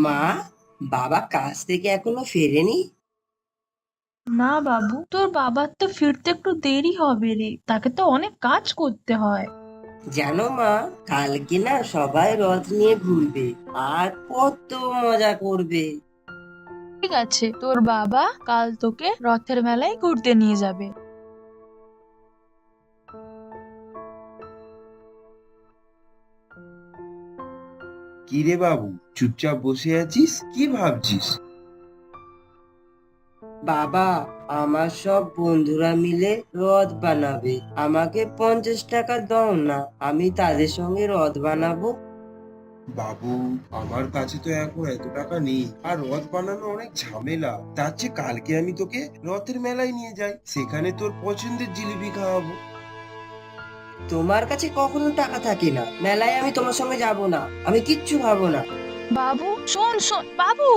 মা, বাবা কাজ থেকে এখনো ফেরেনি? না বাবু, তোর বাবার তো ফিরতে একটু দেরি হবে রে, তাকে তো অনেক কাজ করতে হয়। জানো মা, কালকে না সবাই রথ নিয়ে ঘুরবে আর কত মজা করবে। ঠিক আছে, তোর বাবা কাল তোকে রথের মেলায় ঘুরতে নিয়ে যাবে। কি রে বাবু, চুপচাপ বসে আছিস, কি ভাবছিস? বাবা, আমার সব বন্ধুরা মিলে রথ বানাবে, আমাকে 50 টাকা দাও না, আমি তাদের সঙ্গে রথ বানাবো। বাবু, আমার কাছে তো এখন এত টাকা নেই, আর রথ বানানো অনেক ঝামেলা। তার চেয়ে কালকে আমি তোকে রথের মেলায় নিয়ে যাই, সেখানে তোর পছন্দের জিলিপি খাওয়াবো। তোমার কাছে কখনো টাকা থাকে না, মেলায় আমি তোমার সঙ্গে যাব না, আমি কিচ্ছু ভাবো না। বাবু শোন শোন বাবু।